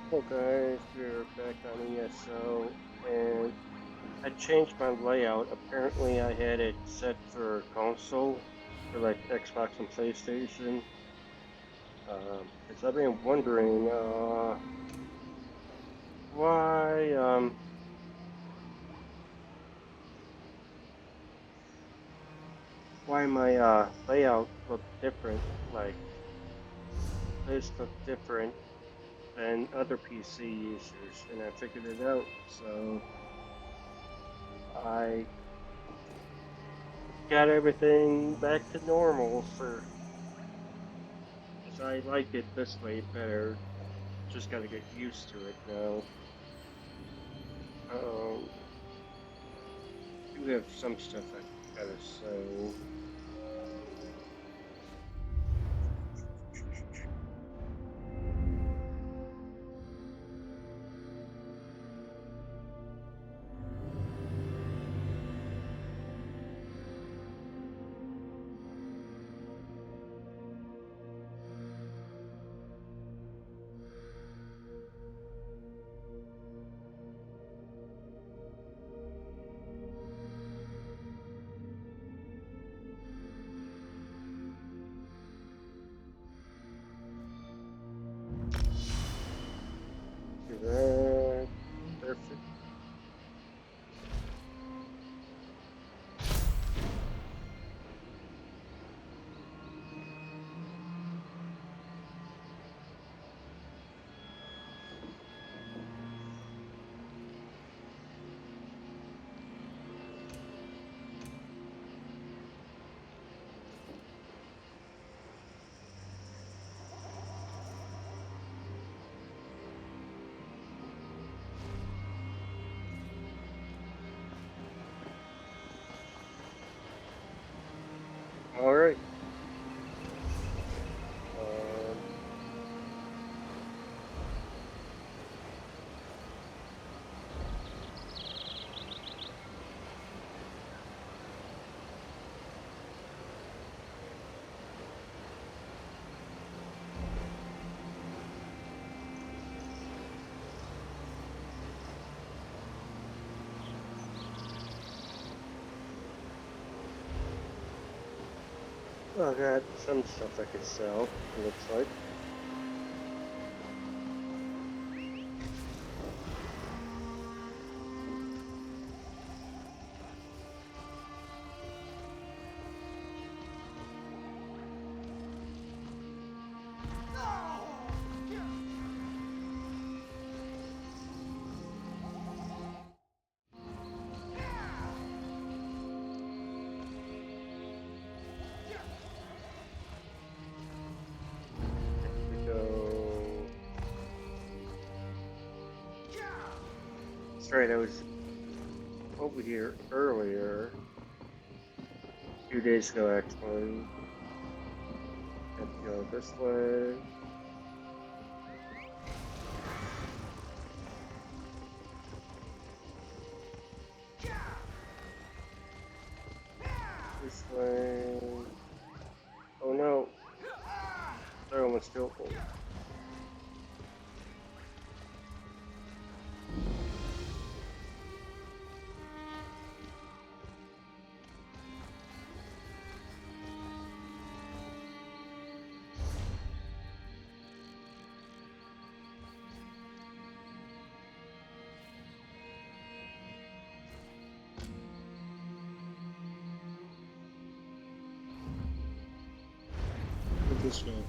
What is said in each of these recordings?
Well guys, we're back on ESO and I changed my layout. Apparently I had it set for console for like Xbox and PlayStation. Because I've been wondering why why my layout looked different, like this looked different than other PC users, and I figured it out. So I got everything back to normal for, because I like it this way better. Just got to get used to it now. Um, do have some stuff I gotta say. Do that. Perfect. All right. Um, I got some stuff I could sell. It looks like. There we go. That's right. I was over here earlier, 2 days ago actually. Have to go this way. This way. Oh no, they're almost still. Put this guy through.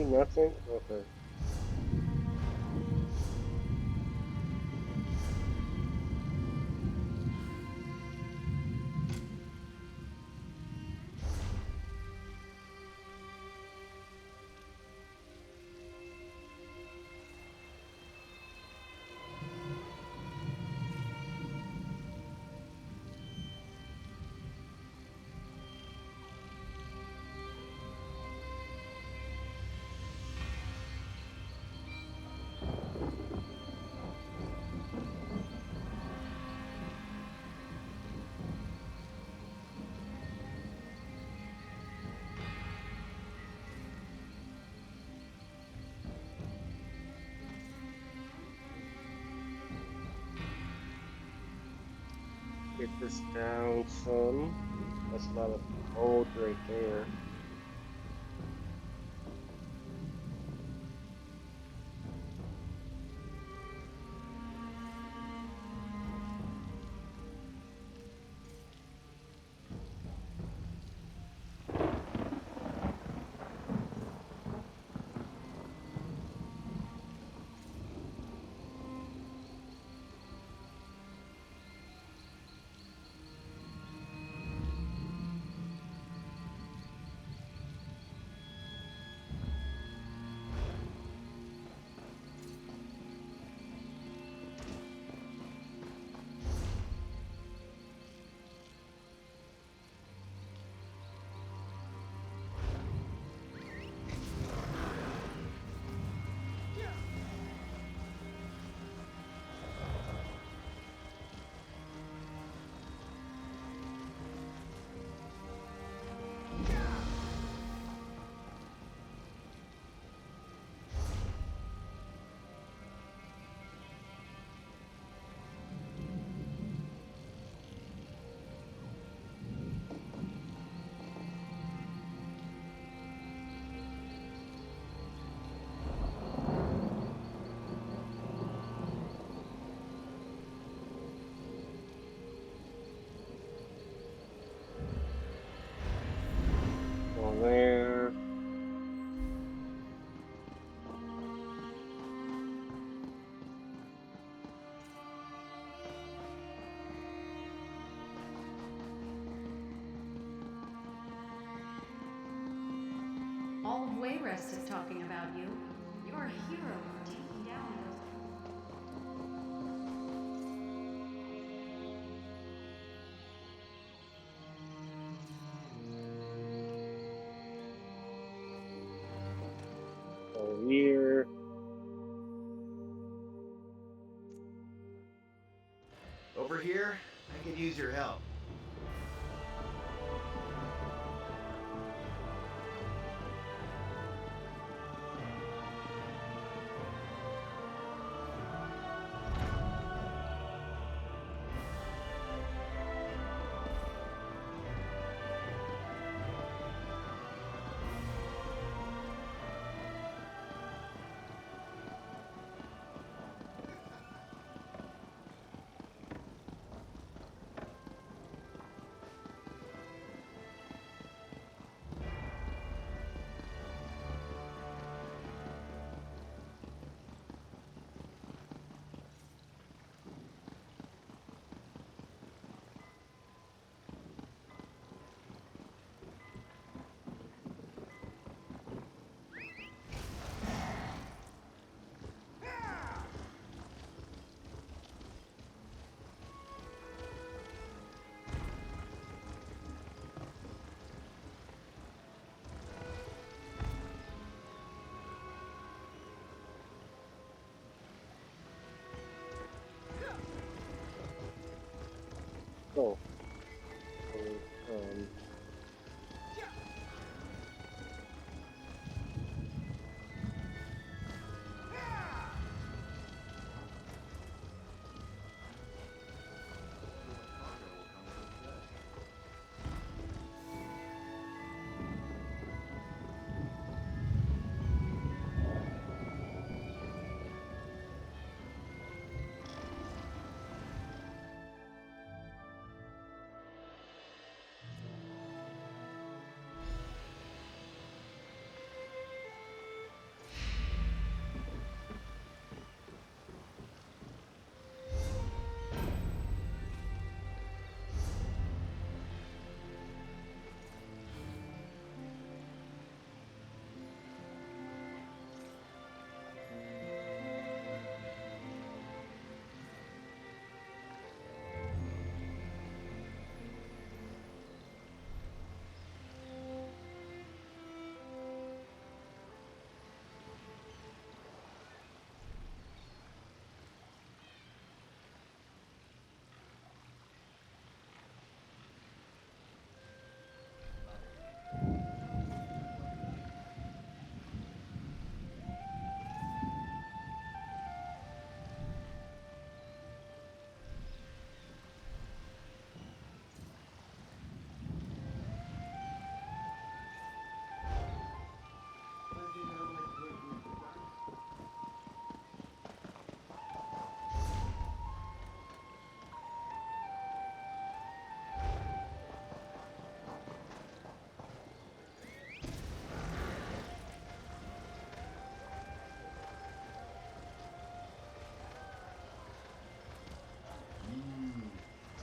nothing? Okay. Get this down some. That's a lot of gold right there. Go there. All of Wayrest is talking about you. You're a hero for taking down those. Go here. Over here, I could use your help. Oh. Um,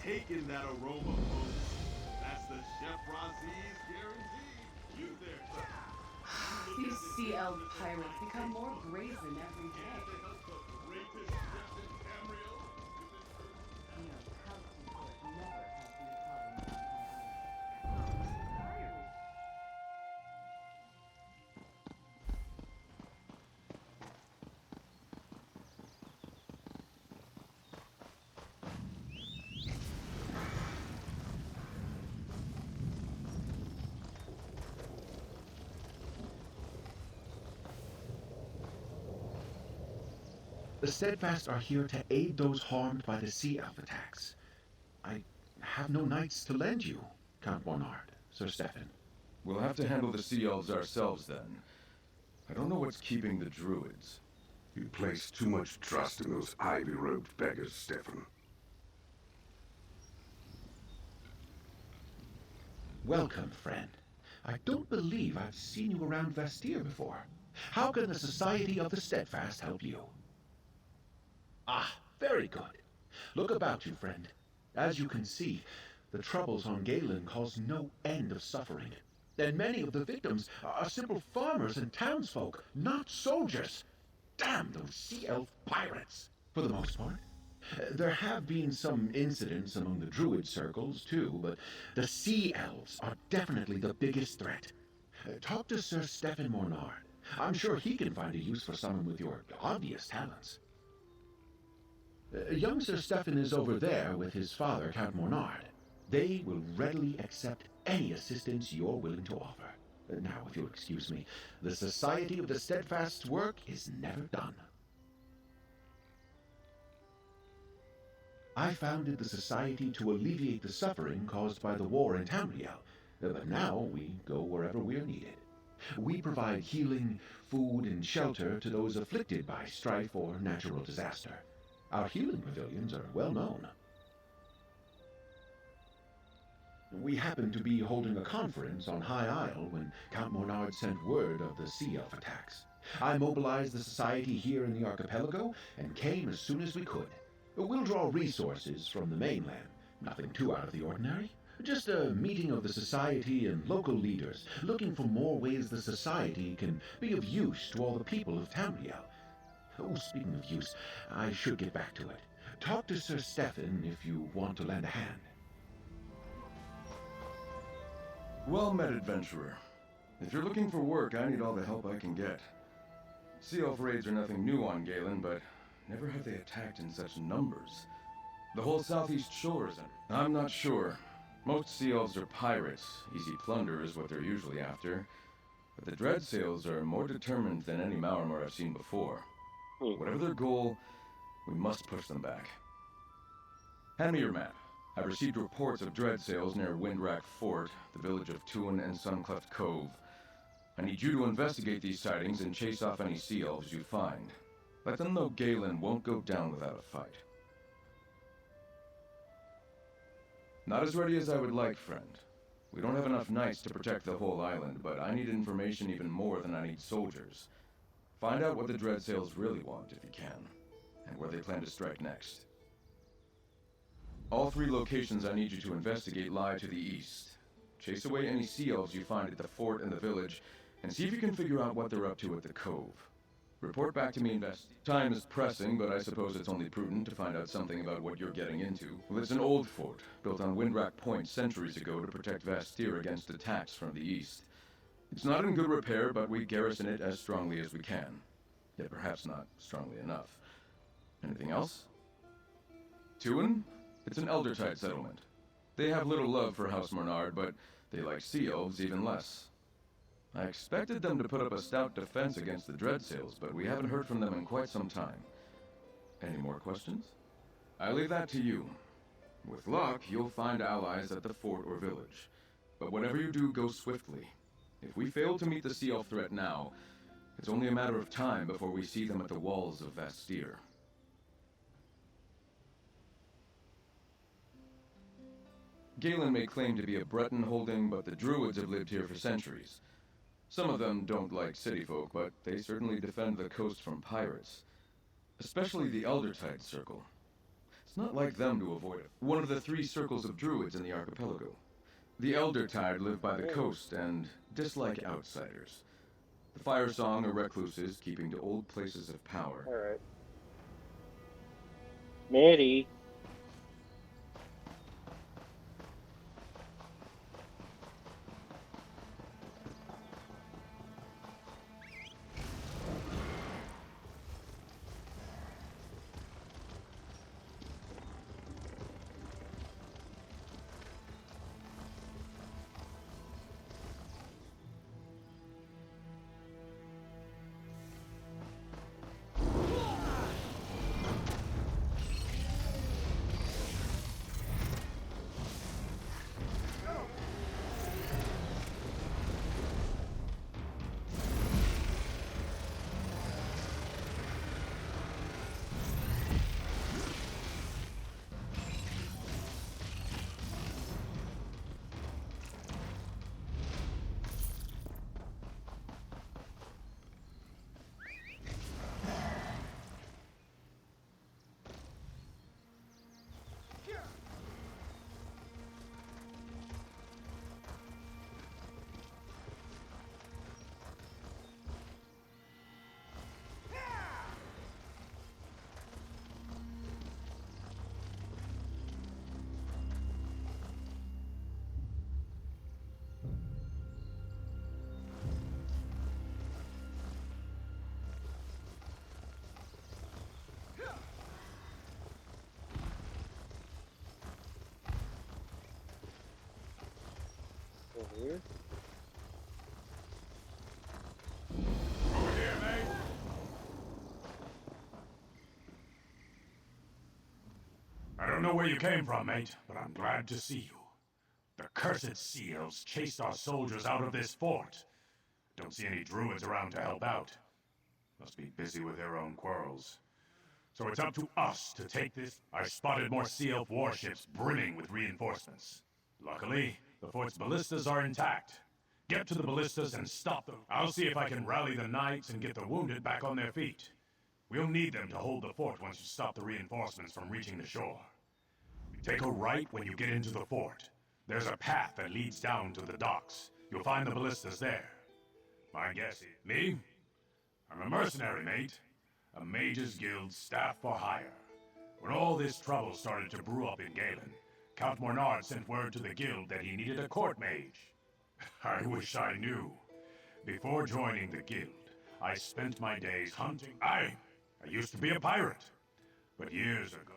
taking that aroma, folks. That's the Chef Razi's guarantee. You there, sir. These sea elf pirates become more brazen every day. The greatest chef in Tamriel. You know, housekeepers never has been a problem downtown. Entirely. The Steadfast are here to aid those harmed by the sea elf attacks. I have no knights to lend you, Count Bernard, Sir Stephen. We'll have to handle the sea elves ourselves then. I don't know what's keeping the druids. You place too much trust in those ivy-robed beggars, Stephen. Welcome, friend. I don't believe I've seen you around Vestir before. How can the Society of the Steadfast help you? Ah, very good. Look about you, friend. As you can see, the troubles on Galen cause no end of suffering. And many of the victims are simple farmers and townsfolk, not soldiers. Damn those sea elf pirates! For the most part. There have been some incidents among the druid circles, too, but the sea elves are definitely the biggest threat. Talk to Sir Stephen Mornard. I'm sure he can find a use for someone with your obvious talents. Young Sir Stephen is over there with his father, Count Mornard. They will readily accept any assistance you're willing to offer. Now, if you'll excuse me, the Society of the Steadfast's work is never done. I founded the Society to alleviate the suffering caused by the war in Tamriel, but now we go wherever we're needed. We provide healing, food, and shelter to those afflicted by strife or natural disaster. Our healing pavilions are well known. We happened to be holding a conference on High Isle when Count Mornard sent word of the sea elf attacks. I mobilized the society here in the archipelago and came as soon as we could. We'll draw resources from the mainland, nothing too out of the ordinary. Just a meeting of the society and local leaders, looking for more ways the society can be of use to all the people of Tamriel. Oh, speaking of use, I should get back to it. Talk to Sir Stephen if you want to lend a hand. Well met, adventurer. If you're looking for work, I need all the help I can get. Sea elf raids are nothing new on Galen, but never have they attacked in such numbers. The whole southeast shore is under. I'm not sure. Most sea elves are pirates. Easy plunder is what they're usually after. But the Dreadsails are more determined than any Maormer I've seen before. Whatever their goal, we must push them back. Hand me your map. I've received reports of Dreadsails near Windrack Fort, the village of Tuin and Suncleft Cove. I need you to investigate these sightings and chase off any sea elves you find. Let them know Galen won't go down without a fight. Not as ready as I would like, friend. We don't have enough knights to protect the whole island, but I need information even more than I need soldiers. Find out what the Dreadsails really want, if you can, and where they plan to strike next. All 3 locations I need you to investigate lie to the east. Chase away any sea elves you find at the fort and the village, and see if you can figure out what they're up to at the cove. Report back to me Time is pressing, but I suppose it's only prudent to find out something about what you're getting into. Well, it's an old fort, built on Windrack Point centuries ago to protect Vestir against attacks from the east. It's not in good repair, but we garrison it as strongly as we can. Yet perhaps not strongly enough. Anything else? Tuin? It's an Eldertide settlement. They have little love for House Mornard, but they like sea elves even less. I expected them to put up a stout defense against the Dreadsails, but we haven't heard from them in quite some time. Any more questions? I leave that to you. With luck, you'll find allies at the fort or village. But whatever you do, go swiftly. If we fail to meet the sea elf threat now, it's only a matter of time before we see them at the walls of Vestir. Galen may claim to be a Breton holding, but the Druids have lived here for centuries. Some of them don't like city folk, but they certainly defend the coast from pirates. Especially the Eldertide Circle. It's not like them to avoid it. One of the 3 circles of druids in the archipelago. The Elder Tide live by the coast and dislike outsiders. The Fire Song are recluses, keeping to old places of power. Alright. Maddie. Over here. Over here, mate. I don't know where you came from, mate, but I'm glad to see you. The cursed seals chased our soldiers out of this fort. Don't see any druids around to help out. Must be busy with their own quarrels. So it's up to us to take this. I spotted more sea elf warships brimming with reinforcements. Luckily, the fort's ballistas are intact. Get to the ballistas and stop them. I'll see if I can rally the knights and get the wounded back on their feet. We'll need them to hold the fort once you stop the reinforcements from reaching the shore. You take a right when you get into the fort. There's a path that leads down to the docks. You'll find the ballistas there. My guess is... Me? I'm a mercenary, mate. A mage's guild staff for hire. When all this trouble started to brew up in Galen, Count Mornard sent word to the guild that he needed a court mage. I wish I knew. Before joining the guild, I spent my days hunting. I used to be a pirate. But years ago...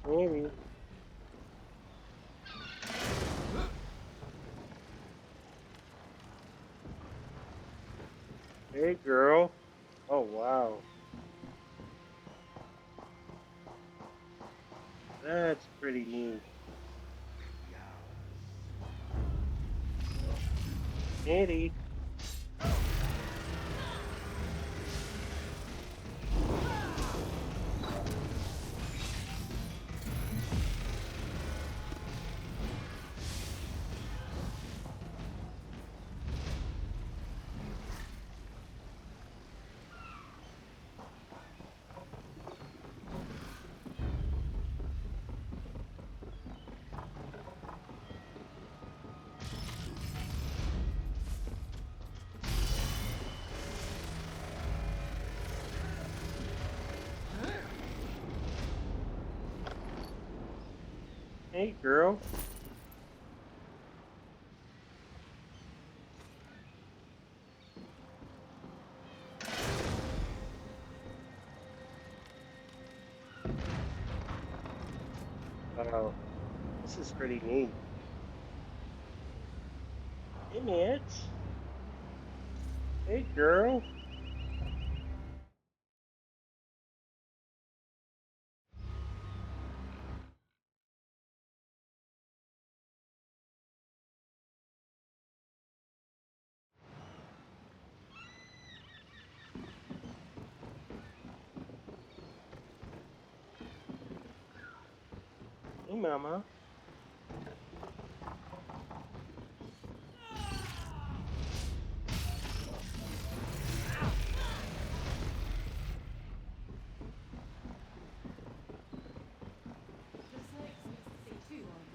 Maybe. Hey, girl. Oh, wow. That's pretty neat. Maddie. Hey, girl. Wow. This is pretty neat. Hey, Mitch. Hey, girl. Hey, mama. Those legs need to stay too, aren't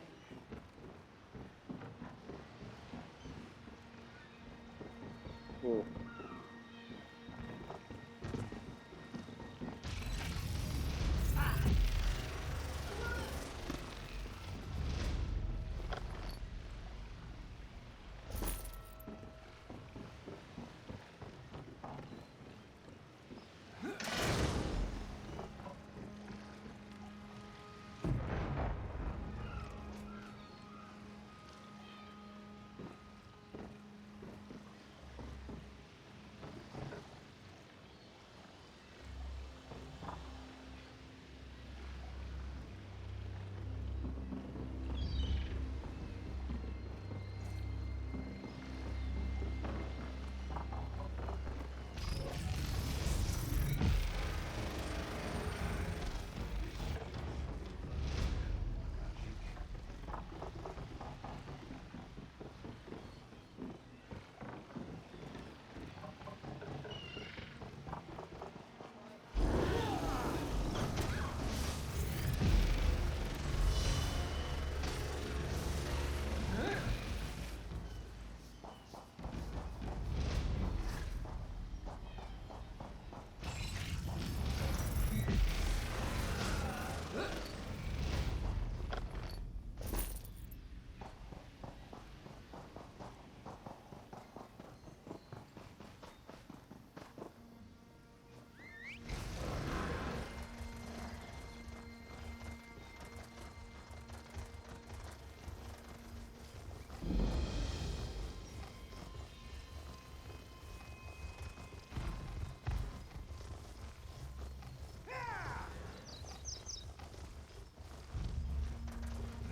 they? Hmm.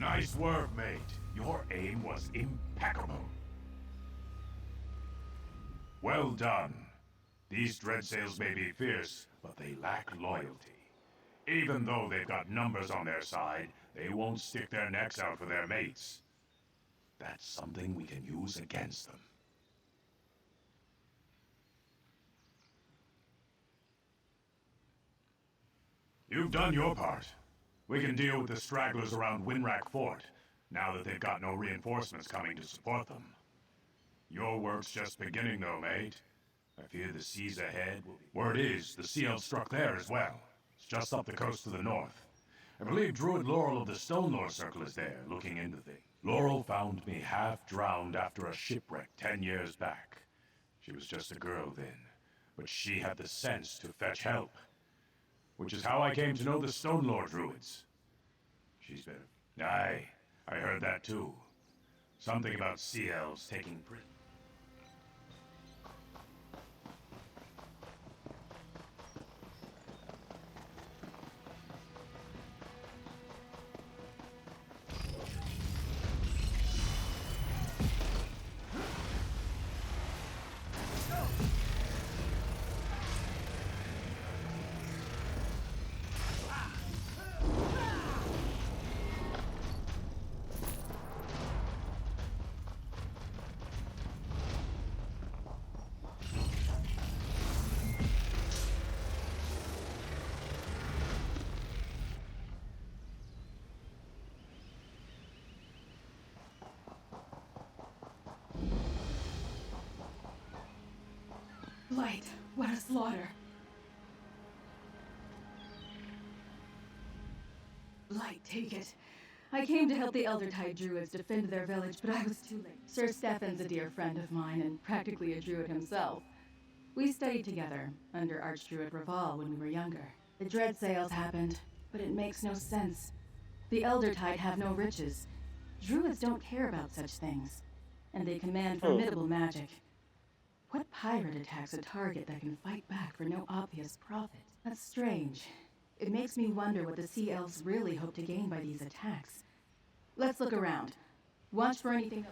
Nice work, mate. Your aim was impeccable. Well done. These dreadsails may be fierce, but they lack loyalty. Even though they've got numbers on their side, they won't stick their necks out for their mates. That's something we can use against them. You've done your part. We can deal with the stragglers around Winrack Fort, now that they've got no reinforcements coming to support them. Your work's just beginning, though, mate. I fear the seas ahead will be... Word is, the seal struck there as well. It's just up the coast to the north. I believe Druid Laurel of the Stonelore Circle is there, looking into things. Laurel found me half drowned after a shipwreck 10 years back. She was just a girl then, but she had the sense to fetch help. Which is how I came to know the Stonelore Druids. She's been... I heard that too. Something about CLs taking prison. Light, what a slaughter. Light, take it. I came to help the Elder Tide Druids defend their village, but I was too late. Sir Stefan's a dear friend of mine and practically a druid himself. We studied together under Archdruid Raval when we were younger. The Dread Sales happened, but it makes no sense. The Elder Tide have no riches. Druids don't care about such things, and they command formidable magic. What pirate attacks a target that can fight back for no obvious profit? That's strange. It makes me wonder what the Sea Elves really hope to gain by these attacks. Let's look around. Watch for anything.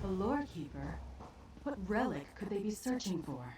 A lore keeper? What relic could they be searching for?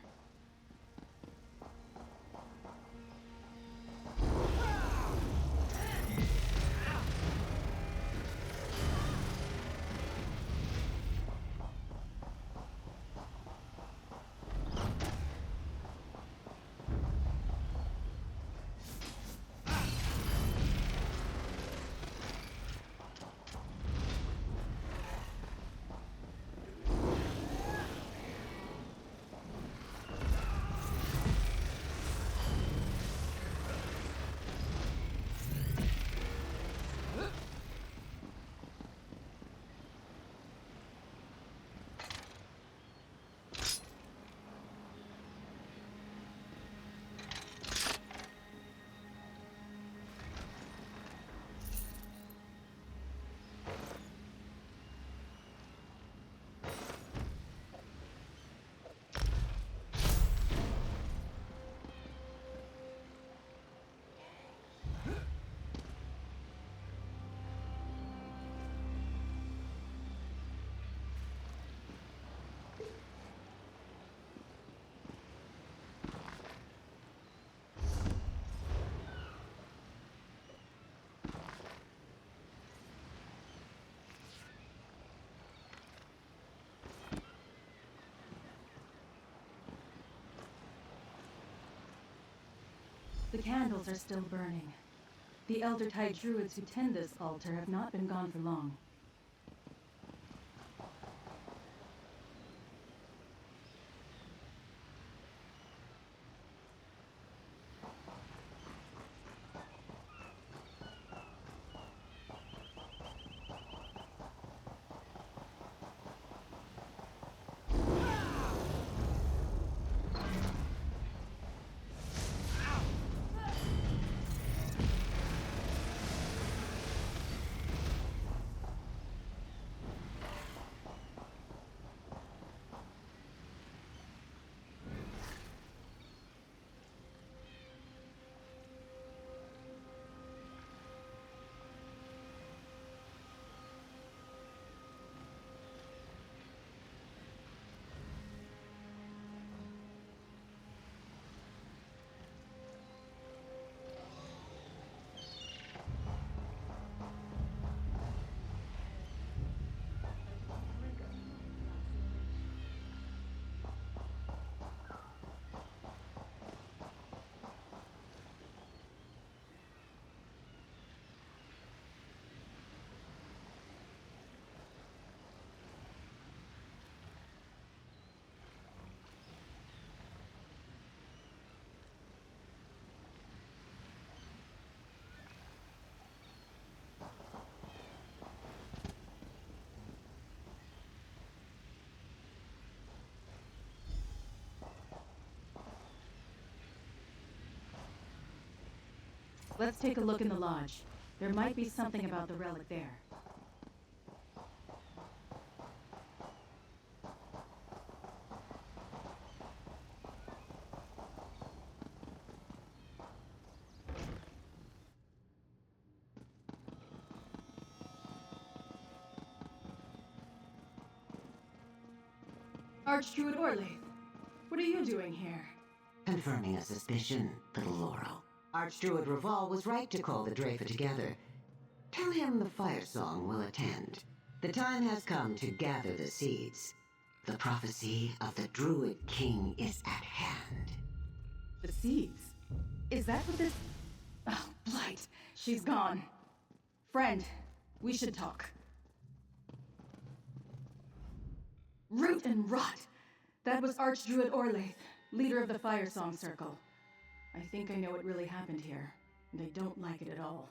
The candles are still burning. The Elder Tide Druids who tend this altar have not been gone for long. Let's take a look in the lodge. There might be something about the relic there. Archdruid Orlaith, what are you doing here? Confirming a suspicion, little Laurel. Archdruid Raval was right to call the Drafer together. Tell him the Fire Song will attend. The time has come to gather the seeds. The prophecy of the Druid King is at hand. The seeds? Is that what this... Oh, Blight. She's gone. Friend, we should talk. Root and rot! That was Archdruid Orlaith, leader of the Fire Song Circle. I think I know what really happened here, and I don't like it at all.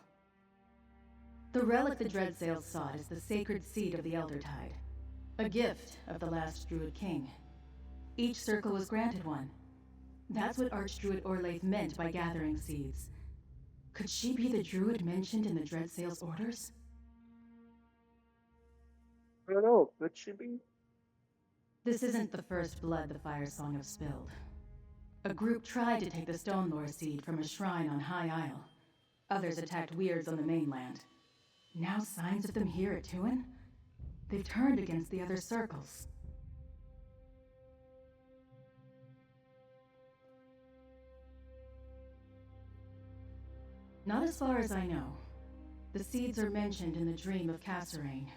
The relic the Dreadsails sought is the sacred seed of the Eldertide, a gift of the last Druid King. Each circle was granted one. That's what Archdruid Orlaith meant by gathering seeds. Could she be the druid mentioned in the Dreadsails' orders? I don't know. Could she be? This isn't the first blood the Fire Song have spilled. A group tried to take the Stone Lore seed from a shrine on High Isle. Others attacked weirds on the mainland. Now signs of them here at Tuin? They've turned against the other circles. Not as far as I know. The seeds are mentioned in the dream of Cassarain,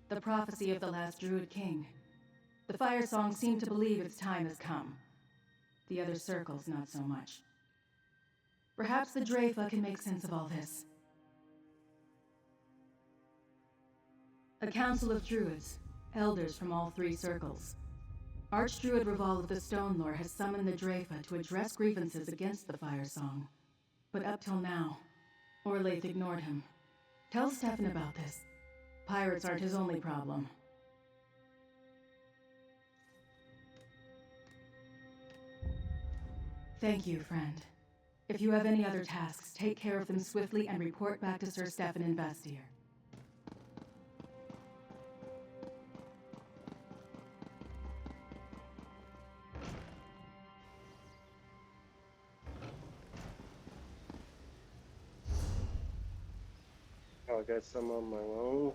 the prophecy of the last Druid King. The Fire Song seem to believe its time has come. The other circles, not so much. Perhaps the Drafa can make sense of all this. A council of druids, elders from all three circles. Archdruid Raval of the Stone Lore has summoned the Drafa to address grievances against the Fire Song. But up till now, Orlaith ignored him. Tell Stefan about this. Pirates aren't his only problem. Thank you, friend. If you have any other tasks, take care of them swiftly and report back to Sir Stefan in Bastir. Oh, I got some on my own.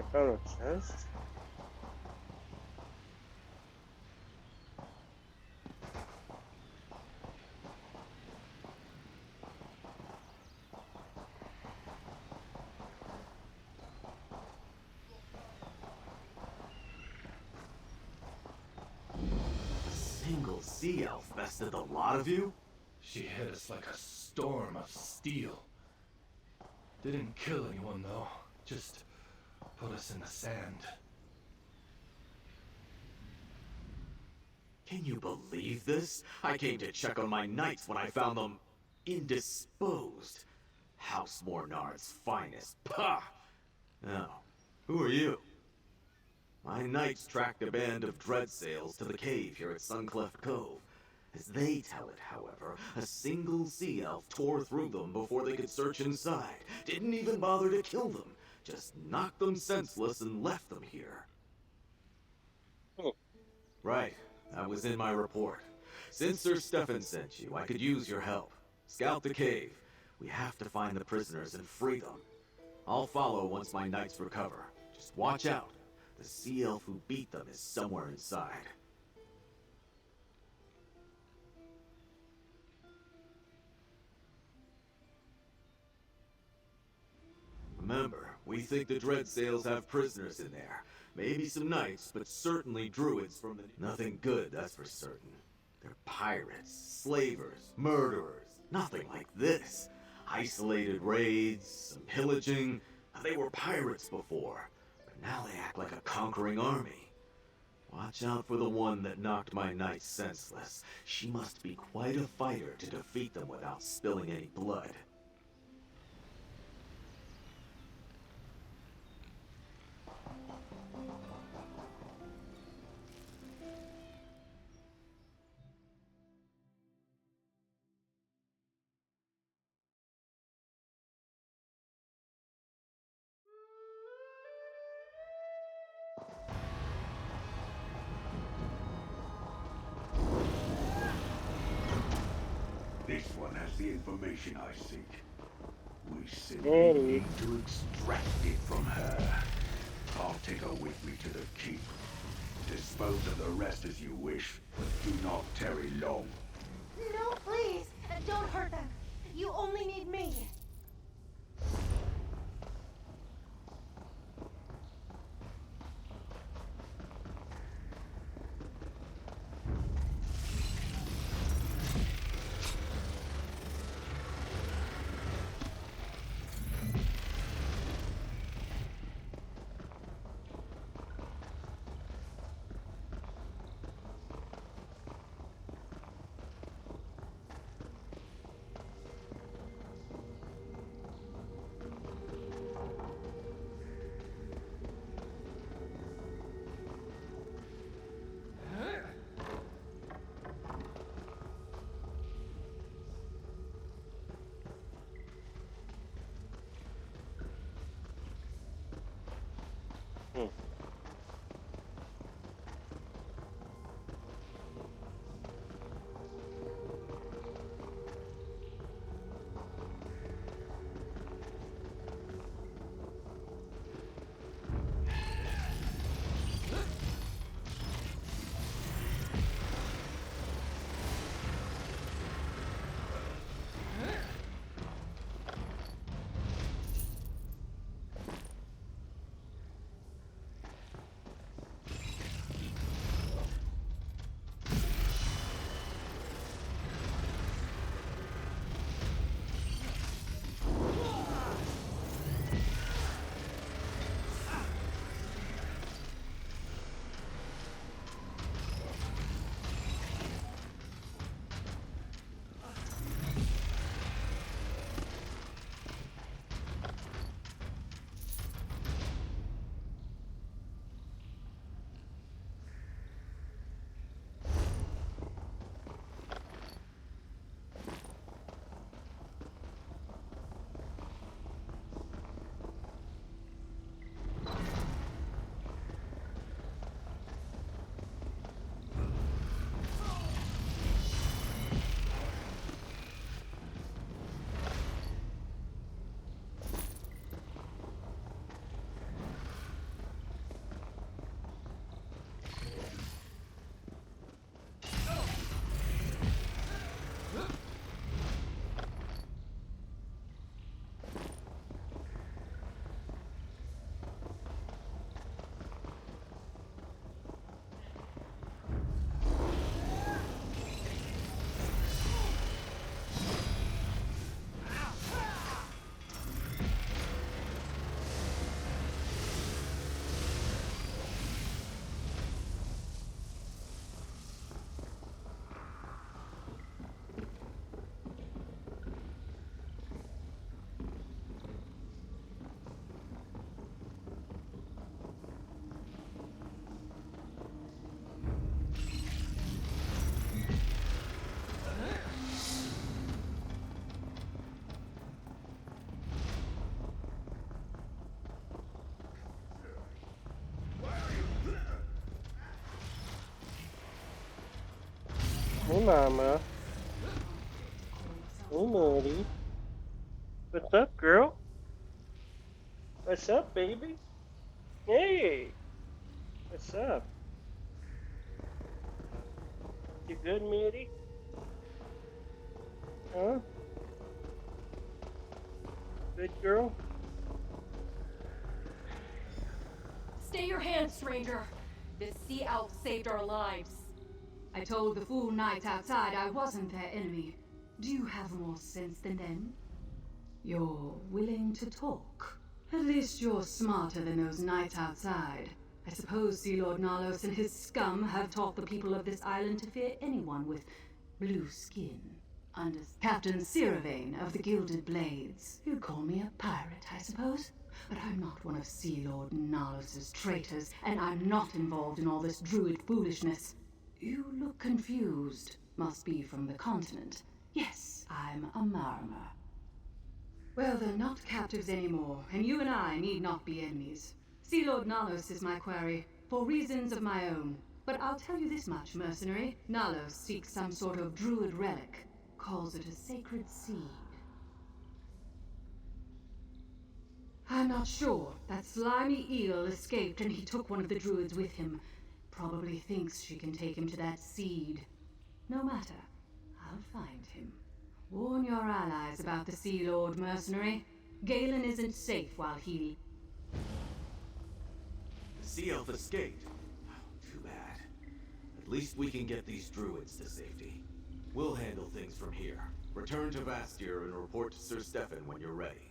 I found a chest. A single sea elf bested the lot of you? She hit us like a storm of steel. Didn't kill anyone, though. Just put us in the sand. Can you believe this? I came to check on my knights when I found them indisposed. House Mornard's finest. Pah! Now, who are you? My knights tracked a band of dreadsails to the cave here at Suncleft Cove. As they tell it, however, a single sea elf tore through them before they could search inside. Didn't even bother to kill them. Just knocked them senseless and left them here. Oh, Right, that was in my report. Since Sir Stefan sent you, I could use your help. Scout the cave. We have to find the prisoners and free them. I'll follow once my knights recover. Just watch out. The sea elf who beat them is somewhere inside. Remember, we think the Dreadsails have prisoners in there. Maybe some knights, but certainly druids from the... Nothing good, that's for certain. They're pirates, slavers, murderers. Nothing like this. Isolated raids, some pillaging. They were pirates before, but now they act like a conquering army. Watch out for the one that knocked my knights senseless. She must be quite a fighter to defeat them without spilling any blood. This one has the information I seek. We simply Maddie. need to extract it from her. I'll take her with me to the keep. Dispose of the rest as you wish, but do not tarry long. No, please! Don't hurt them! You only need me! Hey, Mama. Hey, Maddie. What's up, girl? What's up, baby? Hey, what's up? You good, Maddie? Huh? Good girl? Stay your hands, stranger. This sea elf saved our lives. I told the fool knights outside I wasn't their enemy. Do you have more sense than them? You're willing to talk. At least you're smarter than those knights outside. I suppose Sea Lord Nalos and his scum have taught the people of this island to fear anyone with blue skin. Under Captain Siravane of the Gilded Blades. You'd call me a pirate, I suppose? But I'm not one of Sea Lord Nalos' traitors, and I'm not involved in all this druid foolishness. You look confused. Must be from the continent. Yes, I'm a Marmer. Well, they're not captives anymore, and you and I need not be enemies. Sea Lord Nalos is my quarry, for reasons of my own. But I'll tell you this much, mercenary. Nalos seeks some sort of druid relic. Calls it a sacred seed. I'm not sure. That slimy eel escaped and he took one of the druids with him. Probably thinks she can take him to that seed. No matter. I'll find him. Warn your allies about the Sea Lord, mercenary. Galen isn't safe while he... The Sea Elf escaped. Too bad. At least we can get these druids to safety. We'll handle things from here. Return to Vastir and report to Sir Stefan when you're ready.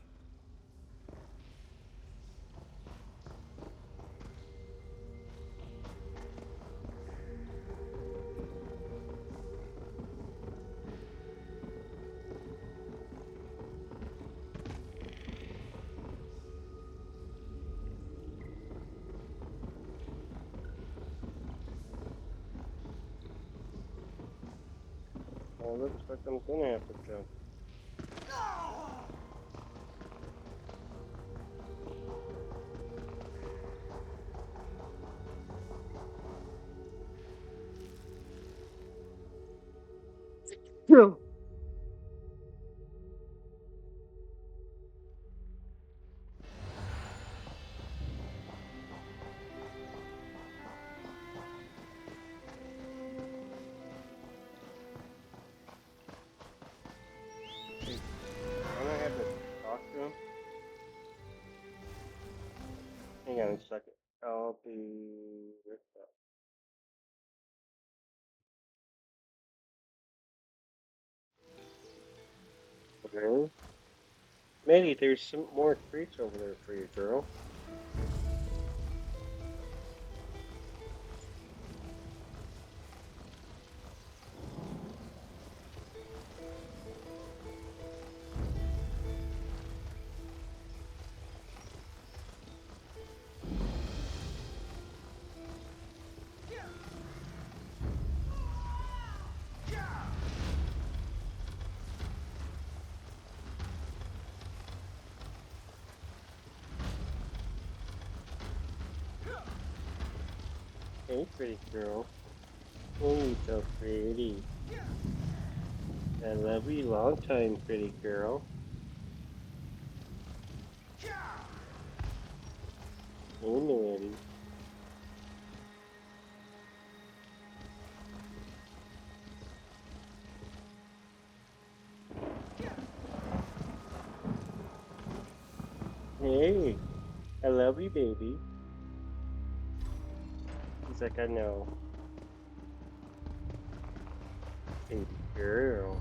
Well, looks like I'm gonna have to jump. No. I'm gonna have to talk to him. Hang on a second. I'll be right back. Okay. Maddie, there's some more treats over there for you, girl. Hey, pretty girl. Oh, you're so pretty. I love you long time, pretty girl. Hey, Maddie. Hey, I love you, baby. He's like, I know. Baby girl.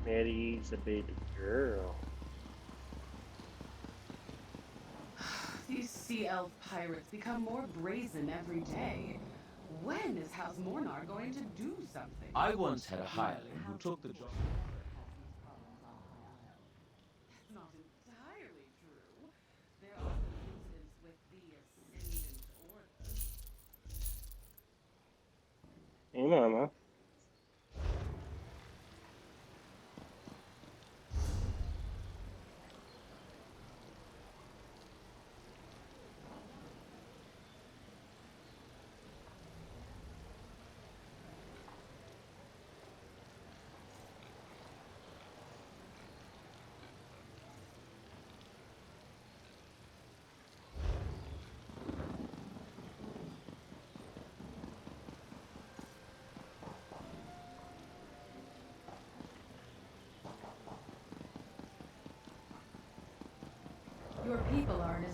Maddie's a baby girl. These sea elf pirates become more brazen every day. When is House Mornar going to do something? I once had a hireling who took the job. That's not entirely true. There are some incidents with the Ascendant Order. Hey, Mama.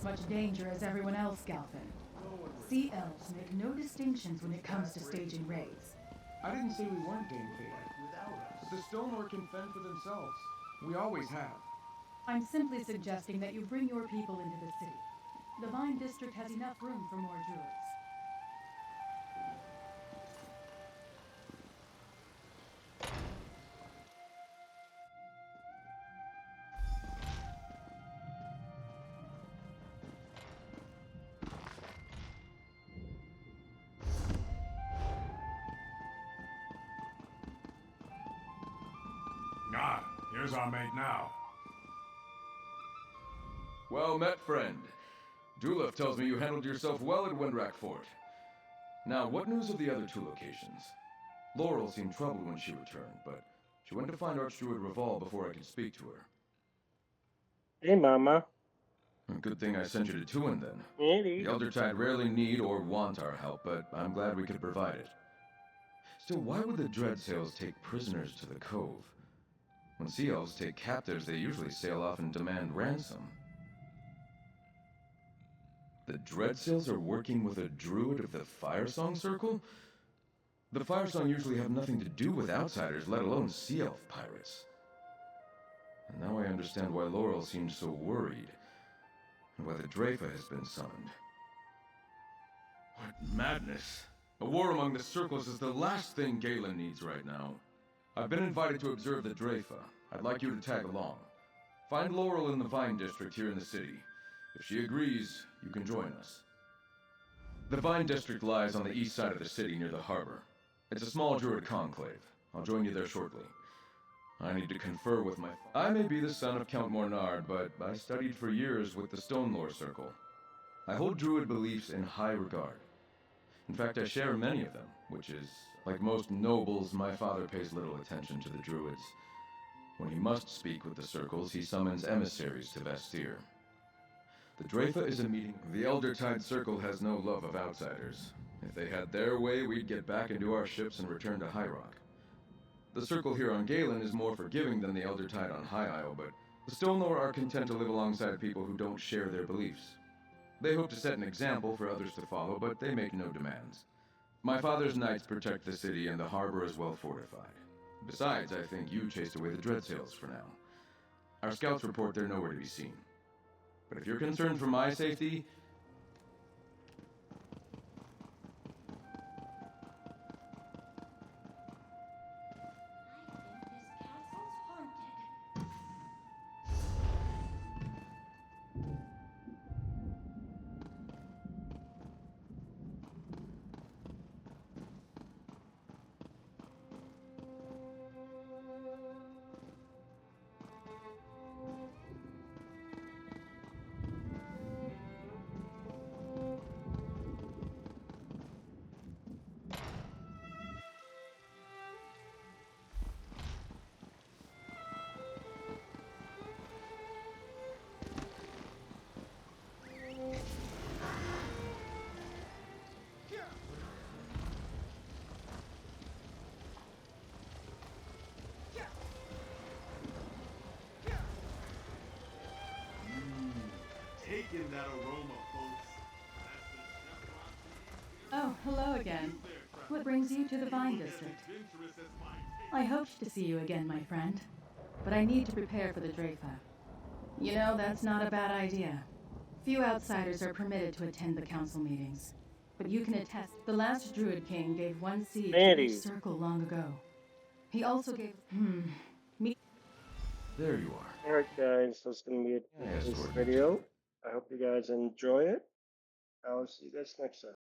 as much danger as everyone else, Galvin. Sea elves make no distinctions when it comes to staging raids. I didn't say we weren't danger. The Stonelord can fend for themselves. We always have. I'm simply suggesting that you bring your people into the city. The Vine District has enough room for more druids. Ah, here's our mate now. Well met, friend. Dulaf tells me you handled yourself well at Windrak Fort. Now, what news of the other two locations? Laurel seemed troubled when she returned, but she went to find Archdruid Reval before I could speak to her. Hey, Mama. Good thing I sent you to Tuin then. Maddie. The Eldertide rarely need or want our help, but I'm glad we could provide it. Still, why would the Dreadsails take prisoners to the Cove? When sea elves take captives, they usually sail off and demand ransom. The Dreadsails are working with a druid of the Firesong Circle? The Firesong usually have nothing to do with outsiders, let alone sea elf pirates. And now I understand why Laurel seemed so worried, and why the Dreyfa has been summoned. What madness! A war among the circles is the last thing Galen needs right now. I've been invited to observe the Dreyfa. I'd like you to tag along. Find Laurel in the Vine District here in the city. If she agrees, you can join us. The Vine District lies on the east side of the city near the harbor. It's a small druid conclave. I'll join you there shortly. I need to confer with my... I may be the son of Count Mornard, but I studied for years with the Stonelore Circle. I hold druid beliefs in high regard. In fact, I share many of them, which is, like most nobles, my father pays little attention to the druids. When he must speak with the circles, he summons emissaries to Vestir. The Dreyfa is a meeting. The Eldertide Circle has no love of outsiders. If they had their way, we'd get back into our ships and return to High Rock. The Circle here on Galen is more forgiving than the Eldertide on High Isle, but the Stonelore are content to live alongside people who don't share their beliefs. They hope to set an example for others to follow, but they make no demands. My father's knights protect the city, and the harbor is well fortified. Besides, I think you chased away the Dreadsails for now. Our scouts report they're nowhere to be seen. But if you're concerned for my safety... Taking that aroma, folks. Oh, hello again. What brings you to the Vine District? I hoped to see you again, my friend. But I need to prepare for the Dreyfa. You know, that's not a bad idea. Few outsiders are permitted to attend the council meetings. But you can attest, the last Druid King gave one siege to Maddie. each circle long ago. He also gave... me... There you are. Alright, guys, that's going to be it for this video. I hope you guys enjoy it. I'll see you guys next time.